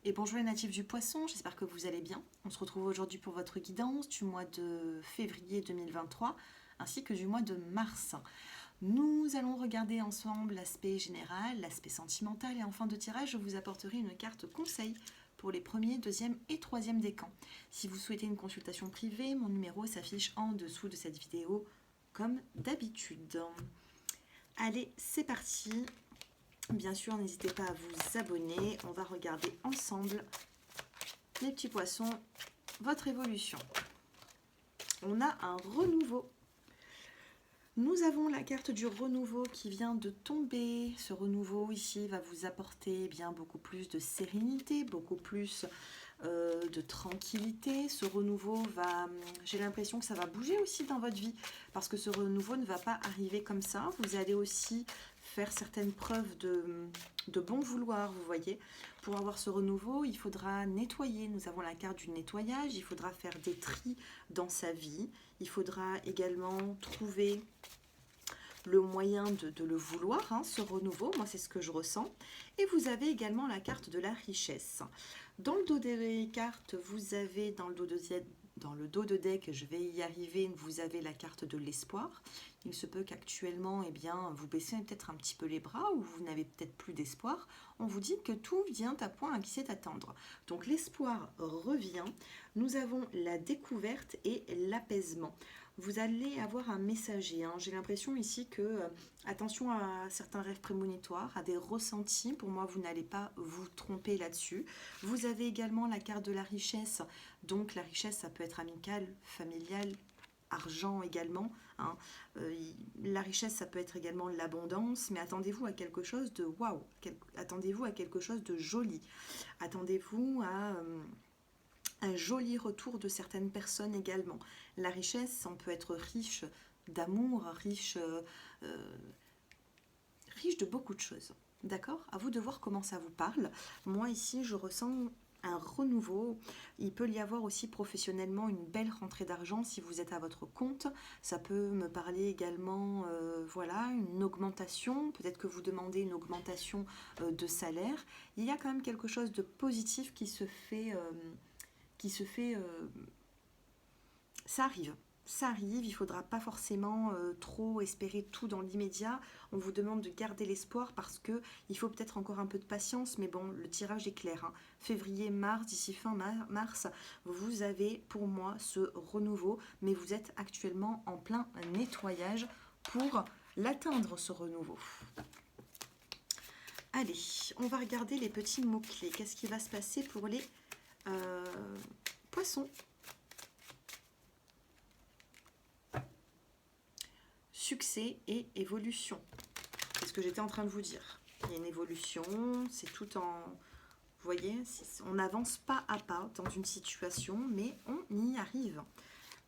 Et bonjour les natifs du poisson, j'espère que vous allez bien. On se retrouve aujourd'hui pour votre guidance du mois de février 2023 ainsi que du mois de mars. Nous allons regarder ensemble l'aspect général, l'aspect sentimental et en fin de tirage, je vous apporterai une carte conseil pour les premiers, deuxième et troisième décans. Si vous souhaitez une consultation privée, mon numéro s'affiche en dessous de cette vidéo comme d'habitude. Allez, c'est parti. Bien sûr, n'hésitez pas à vous abonner. On va regarder ensemble, les petits poissons, votre évolution. On a un renouveau. Nous avons la carte du renouveau qui vient de tomber. Ce renouveau ici va vous apporter bien beaucoup plus de sérénité, beaucoup plus de tranquillité. Ce renouveau va, j'ai l'impression que ça va bouger aussi dans votre vie parce que ce renouveau ne va pas arriver comme ça. Vous allez aussi faire certaines preuves de bon vouloir, vous voyez. Pour avoir ce renouveau, il faudra nettoyer. Nous avons la carte du nettoyage. Il faudra faire des tris dans sa vie. Il faudra également trouver le moyen de le vouloir, hein, ce renouveau. Moi, c'est ce que je ressens. Et vous avez également la carte de la richesse. Dans le dos des cartes, vous avez dans le dos de deck, je vais y arriver, vous avez la carte de l'espoir. Il se peut qu'actuellement, eh bien, vous baissez peut-être un petit peu les bras ou vous n'avez peut-être plus d'espoir. On vous dit que tout vient à point à qui sait attendre. Donc l'espoir revient. Nous avons la découverte et l'apaisement. Vous allez avoir un messager. Hein. J'ai l'impression ici que, attention à certains rêves prémonitoires, à des ressentis. Pour moi, vous n'allez pas vous tromper là-dessus. Vous avez également la carte de la richesse. Donc la richesse, ça peut être amicale, familiale, argent également. Hein. La richesse, ça peut être également l'abondance, mais attendez-vous à quelque chose de waouh, attendez-vous à quelque chose de joli. Attendez-vous à un joli retour de certaines personnes également. La richesse, on peut être riche d'amour, riche de beaucoup de choses. D'accord? À vous de voir comment ça vous parle. Moi ici, je ressens un renouveau. Il peut y avoir aussi professionnellement une belle rentrée d'argent si vous êtes à votre compte. Ça peut me parler également, voilà, une augmentation. Peut-être que vous demandez une augmentation de salaire. Il y a quand même quelque chose de positif qui se fait, ça arrive. Ça arrive, il ne faudra pas forcément trop espérer tout dans l'immédiat. On vous demande de garder l'espoir parce que il faut peut-être encore un peu de patience, mais bon, le tirage est clair. Hein. Février, mars, d'ici fin mars, vous avez pour moi ce renouveau, mais vous êtes actuellement en plein nettoyage pour l'atteindre, ce renouveau. Allez, on va regarder les petits mots-clés. Qu'est-ce qui va se passer pour les poissons? Succès et évolution. C'est ce que j'étais en train de vous dire. Il y a une évolution, c'est tout en... Vous voyez, on n'avance pas à pas dans une situation, mais on y arrive.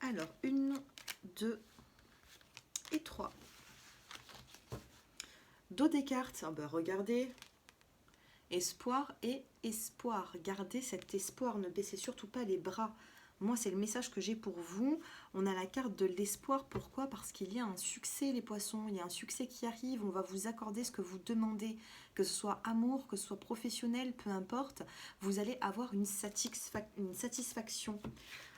Alors, 1, 2 et 3. Dos des cartes, oh ben regardez, espoir et espoir. Gardez cet espoir, ne baissez surtout pas les bras. Moi, c'est le message que j'ai pour vous. On a la carte de l'espoir. Pourquoi? Parce qu'il y a un succès, les poissons. Il y a un succès qui arrive. On va vous accorder ce que vous demandez. Que ce soit amour, que ce soit professionnel, peu importe. Vous allez avoir une satisfaction.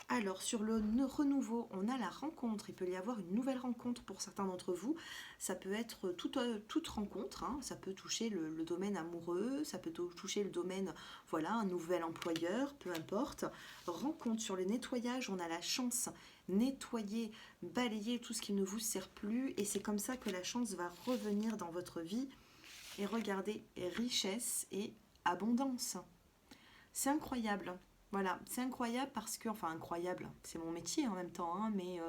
Alors, sur le renouveau, on a la rencontre. Il peut y avoir une nouvelle rencontre pour certains d'entre vous. Ça peut être toute rencontre. Hein. Ça peut toucher le domaine amoureux. Ça peut toucher le domaine, voilà, un nouvel employeur, peu importe. Rencontre sur le nettoyage, on a la chance. Nettoyer, balayer tout ce qui ne vous sert plus. Et c'est comme ça que la chance va revenir dans votre vie. Et regardez, richesse et abondance. C'est incroyable. Voilà, c'est incroyable parce que, enfin incroyable, c'est mon métier en même temps, hein, mais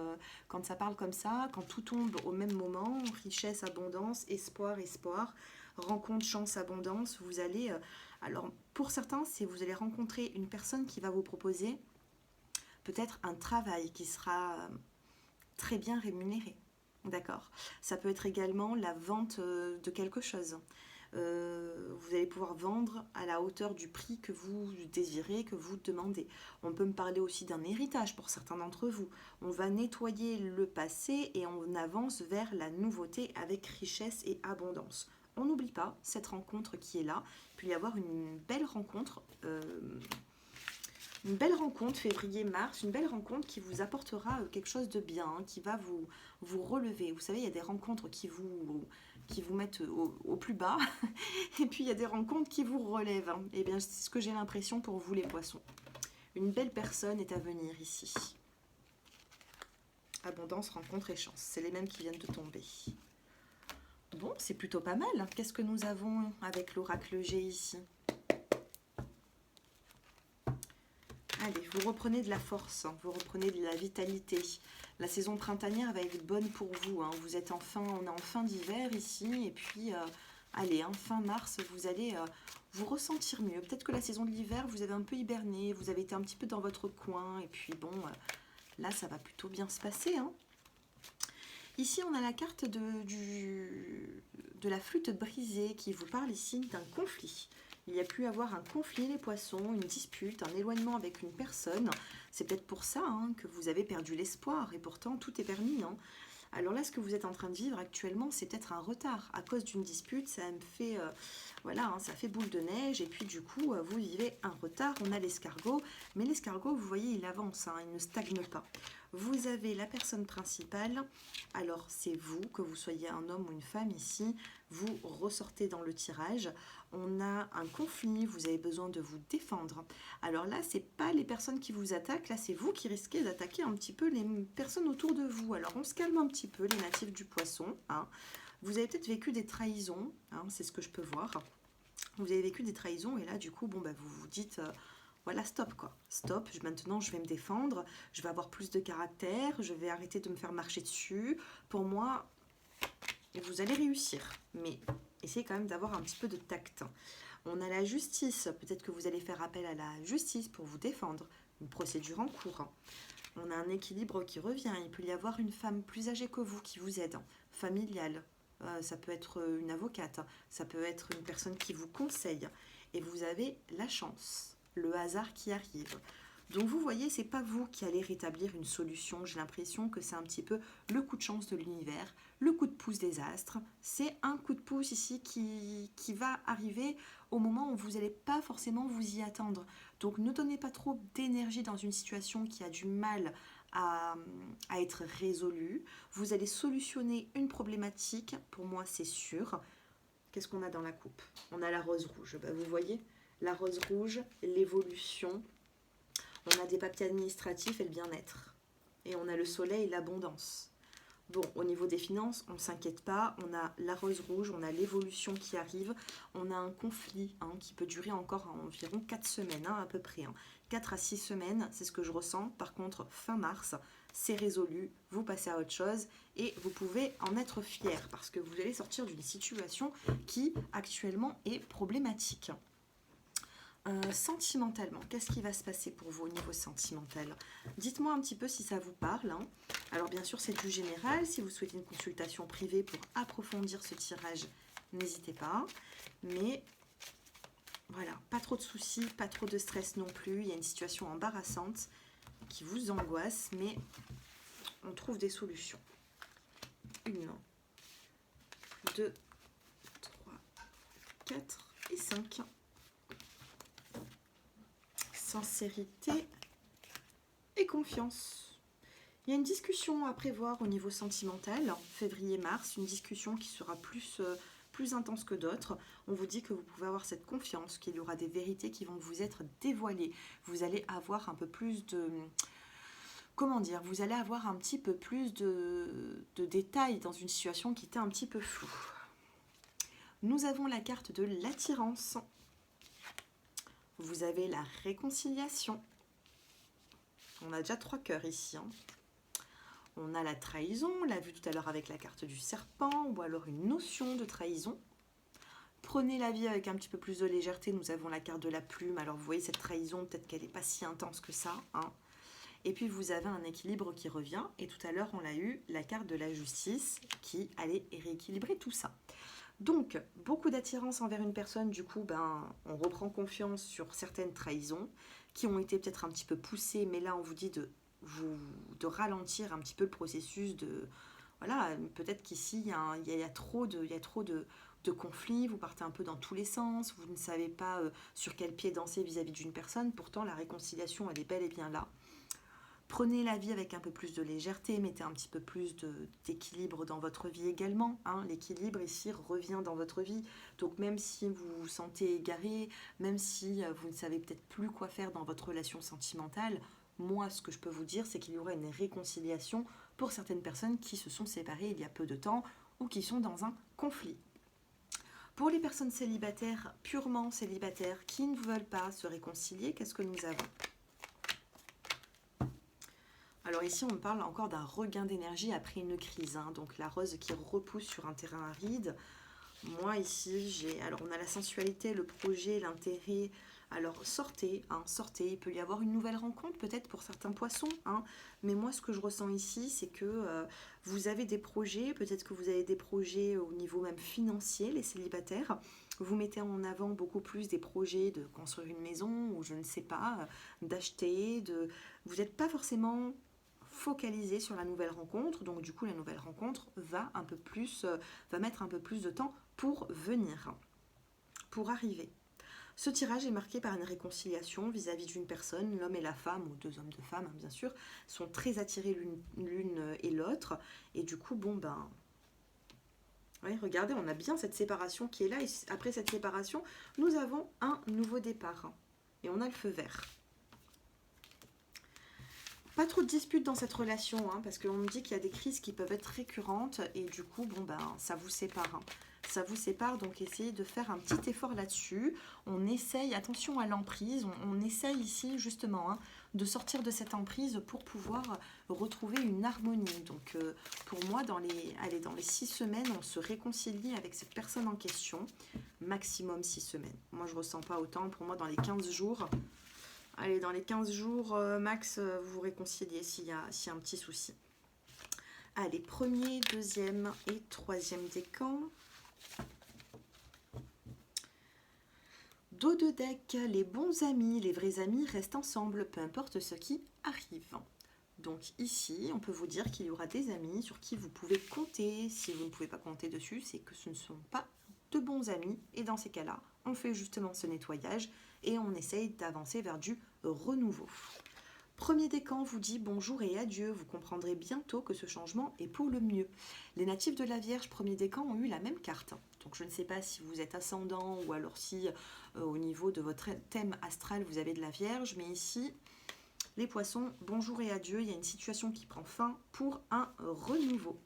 quand ça parle comme ça, quand tout tombe au même moment, richesse, abondance, espoir, espoir, rencontre, chance, abondance, vous allez, alors pour certains, c'est vous allez rencontrer une personne qui va vous proposer peut-être un travail qui sera très bien rémunéré, d'accord? Ça peut être également la vente de quelque chose. Vous allez pouvoir vendre à la hauteur du prix que vous désirez, que vous demandez. On peut me parler aussi d'un héritage pour certains d'entre vous. On va nettoyer le passé et on avance vers la nouveauté avec richesse et abondance. on n'oublie pas cette rencontre qui est là. Il peut y avoir une belle rencontre février-mars, une belle rencontre qui vous apportera quelque chose de bien, hein, qui va vous relever. Vous savez, il y a des rencontres qui vous mettent au plus bas, et puis il y a des rencontres qui vous relèvent, hein. Et bien, c'est ce que j'ai l'impression pour vous les poissons. Une belle personne est à venir ici. Abondance, rencontre et chance. C'est les mêmes qui viennent de tomber. Bon, c'est plutôt pas mal. Qu'est-ce que nous avons avec l'oracle G ici? Allez, vous reprenez de la force, hein, vous reprenez de la vitalité. La saison printanière va être bonne pour vous, hein. Vous êtes on est en fin d'hiver ici, et puis, allez, hein, fin mars, vous allez vous ressentir mieux. Peut-être que la saison de l'hiver, vous avez un peu hiberné, vous avez été un petit peu dans votre coin, et puis bon, là, ça va plutôt bien se passer, hein. Ici, on a la carte de la flûte brisée qui vous parle ici d'un conflit. Il y a pu avoir un conflit, les poissons, une dispute, un éloignement avec une personne. C'est peut-être pour ça, hein, que vous avez perdu l'espoir, et pourtant tout est permis, hein. Alors là, ce que vous êtes en train de vivre actuellement, c'est peut-être un retard. À cause d'une dispute, ça me fait, voilà, hein, ça fait boule de neige, et puis du coup, vous vivez un retard. On a l'escargot, mais l'escargot, vous voyez, il avance, hein, il ne stagne pas. Vous avez la personne principale, alors c'est vous, que vous soyez un homme ou une femme ici, vous ressortez dans le tirage. On a un conflit, vous avez besoin de vous défendre. Alors là, c'est pas les personnes qui vous attaquent, là c'est vous qui risquez d'attaquer un petit peu les personnes autour de vous. Alors on se calme un petit peu, les natifs du poisson, hein. Vous avez peut-être vécu des trahisons, hein, c'est ce que je peux voir. Vous avez vécu des trahisons et là du coup, bon, bah, vous vous dites... voilà, stop quoi. Stop, maintenant je vais me défendre, je vais avoir plus de caractère, je vais arrêter de me faire marcher dessus. Pour moi, vous allez réussir, mais essayez quand même d'avoir un petit peu de tact. On a la justice, peut-être que vous allez faire appel à la justice pour vous défendre, une procédure en cours. On a un équilibre qui revient, il peut y avoir une femme plus âgée que vous qui vous aide, familiale, ça peut être une avocate, ça peut être une personne qui vous conseille, et vous avez la chance, le hasard qui arrive. Donc vous voyez, c'est pas vous qui allez rétablir une solution. J'ai l'impression que c'est un petit peu le coup de chance de l'univers, le coup de pouce des astres. C'est un coup de pouce ici qui va arriver au moment où vous n'allez pas forcément vous y attendre. Donc ne donnez pas trop d'énergie dans une situation qui a du mal à être résolue. Vous allez solutionner une problématique, pour moi c'est sûr. Qu'est-ce qu'on a dans la coupe? On a la rose rouge. Bah, vous voyez, la rose rouge, l'évolution. On a des papiers administratifs et le bien-être. Et on a le soleil et l'abondance. Bon, au niveau des finances, on ne s'inquiète pas. On a la rose rouge, on a l'évolution qui arrive. On a un conflit, hein, qui peut durer encore environ 4 semaines, hein, à peu près. 4 à 6 semaines, c'est ce que je ressens. Par contre, fin mars, c'est résolu. Vous passez à autre chose et vous pouvez en être fier parce que vous allez sortir d'une situation qui, actuellement, est problématique. Sentimentalement, qu'est-ce qui va se passer pour vous au niveau sentimental? Dites-moi un petit peu si ça vous parle, hein. Alors bien sûr, c'est du général. Si vous souhaitez une consultation privée pour approfondir ce tirage, n'hésitez pas. Mais voilà, pas trop de soucis, pas trop de stress non plus. Il y a une situation embarrassante qui vous angoisse, mais on trouve des solutions. 1, 2, 3, 4 et 5. Sincérité et confiance. Il y a une discussion à prévoir au niveau sentimental, février-mars, une discussion qui sera plus intense que d'autres. On vous dit que vous pouvez avoir cette confiance, qu'il y aura des vérités qui vont vous être dévoilées. Vous allez avoir un peu plus de... Comment dire? Vous allez avoir un petit peu plus de détails dans une situation qui était un petit peu floue. Nous avons la carte de l'attirance. Vous avez la réconciliation. On a déjà 3 cœurs ici, hein. On a la trahison, on l'a vu tout à l'heure avec la carte du serpent, ou alors une notion de trahison. Prenez la vie avec un petit peu plus de légèreté, nous avons la carte de la plume. Alors vous voyez cette trahison, peut-être qu'elle n'est pas si intense que ça, hein. Et puis vous avez un équilibre qui revient, et tout à l'heure on a eu la carte de la justice qui allait rééquilibrer tout ça. Donc, beaucoup d'attirance envers une personne, du coup, on reprend confiance sur certaines trahisons qui ont été peut-être un petit peu poussées, mais là, on vous dit de ralentir un petit peu le processus de... Voilà, peut-être qu'ici, il y a trop de de conflits, vous partez un peu dans tous les sens, vous ne savez pas sur quel pied danser vis-à-vis d'une personne, pourtant la réconciliation elle est bel et bien là. Prenez la vie avec un peu plus de légèreté, mettez un petit peu plus d'équilibre dans votre vie également. Hein. L'équilibre ici revient dans votre vie. Donc même si vous vous sentez égaré, même si vous ne savez peut-être plus quoi faire dans votre relation sentimentale, moi ce que je peux vous dire c'est qu'il y aura une réconciliation pour certaines personnes qui se sont séparées il y a peu de temps ou qui sont dans un conflit. Pour les personnes célibataires, purement célibataires, qui ne veulent pas se réconcilier, qu'est-ce que nous avons ? Alors ici, on me parle encore d'un regain d'énergie après une crise. Hein. Donc la rose qui repousse sur un terrain aride. Moi ici, alors on a la sensualité, le projet, l'intérêt. Alors sortez, hein, sortez. Il peut y avoir une nouvelle rencontre peut-être pour certains poissons. Hein. Mais moi, ce que je ressens ici, c'est que vous avez des projets. Peut-être que vous avez des projets au niveau même financier, les célibataires. Vous mettez en avant beaucoup plus des projets de construire une maison ou je ne sais pas, d'acheter. Vous n'êtes pas forcément focalisé sur la nouvelle rencontre, donc du coup la nouvelle rencontre va mettre un peu plus de temps pour venir, pour arriver. Ce tirage est marqué par une réconciliation vis-à-vis d'une personne, l'homme et la femme, ou deux hommes, deux femmes, hein, bien sûr, sont très attirés l'une et l'autre, et du coup, oui, regardez, on a bien cette séparation qui est là, et après cette séparation, nous avons un nouveau départ, et on a le feu vert. Pas trop de disputes dans cette relation, hein, parce qu'on me dit qu'il y a des crises qui peuvent être récurrentes et du coup, ça vous sépare. Hein. Ça vous sépare, donc essayez de faire un petit effort là-dessus. On essaye, attention à l'emprise, on essaye ici justement de sortir de cette emprise pour pouvoir retrouver une harmonie. Donc pour moi, dans les 6 semaines, on se réconcilie avec cette personne en question. Maximum 6 semaines. Moi, je ne ressens pas autant. Pour moi, dans les 15 jours... Allez, dans les 15 jours, max, vous vous réconciliez s'il y a un petit souci. Allez, premier, deuxième et troisième décan. Dos de deck, les bons amis, les vrais amis restent ensemble, peu importe ce qui arrive. Donc ici, on peut vous dire qu'il y aura des amis sur qui vous pouvez compter. Si vous ne pouvez pas compter dessus, c'est que ce ne sont pas de bons amis. Et dans ces cas-là, on fait justement ce nettoyage et on essaye d'avancer vers du renouveau. Premier décan vous dit bonjour et adieu. Vous comprendrez bientôt que ce changement est pour le mieux. Les natifs de la Vierge, premier décan, ont eu la même carte. Donc je ne sais pas si vous êtes ascendant ou alors si au niveau de votre thème astral, vous avez de la Vierge. Mais ici, les poissons, bonjour et adieu. Il y a une situation qui prend fin pour un renouveau.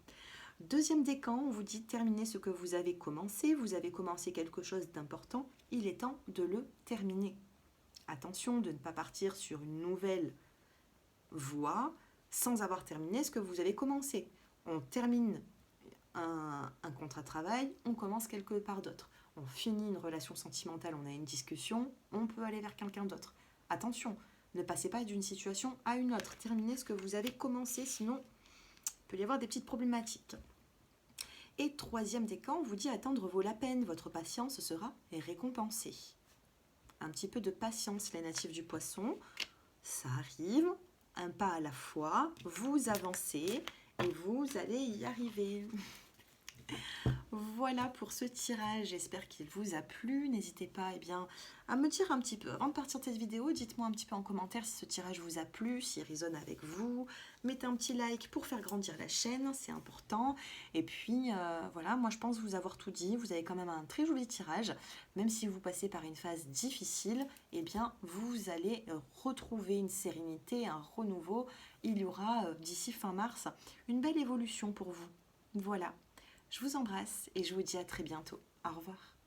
Deuxième décan, on vous dit terminez ce que vous avez commencé. Vous avez commencé quelque chose d'important. Il est temps de le terminer. Attention de ne pas partir sur une nouvelle voie sans avoir terminé ce que vous avez commencé. On termine un contrat de travail, on commence quelque part d'autre. On finit une relation sentimentale, on a une discussion, on peut aller vers quelqu'un d'autre. Attention, ne passez pas d'une situation à une autre. Terminez ce que vous avez commencé, sinon il peut y avoir des petites problématiques. Et troisième décan, on vous dit attendre vaut la peine, votre patience sera récompensée. Un petit peu de patience, les natifs du poisson, ça arrive, un pas à la fois, vous avancez et vous allez y arriver. Voilà pour ce tirage, j'espère qu'il vous a plu. N'hésitez pas à me dire un petit peu, avant de partir de cette vidéo, dites-moi un petit peu en commentaire si ce tirage vous a plu, s'il résonne avec vous. Mettez un petit like pour faire grandir la chaîne, c'est important. Et puis voilà, moi je pense vous avoir tout dit. Vous avez quand même un très joli tirage. Même si vous passez par une phase difficile, vous allez retrouver une sérénité, un renouveau. Il y aura d'ici fin mars une belle évolution pour vous. Voilà. Je vous embrasse et je vous dis à très bientôt. Au revoir.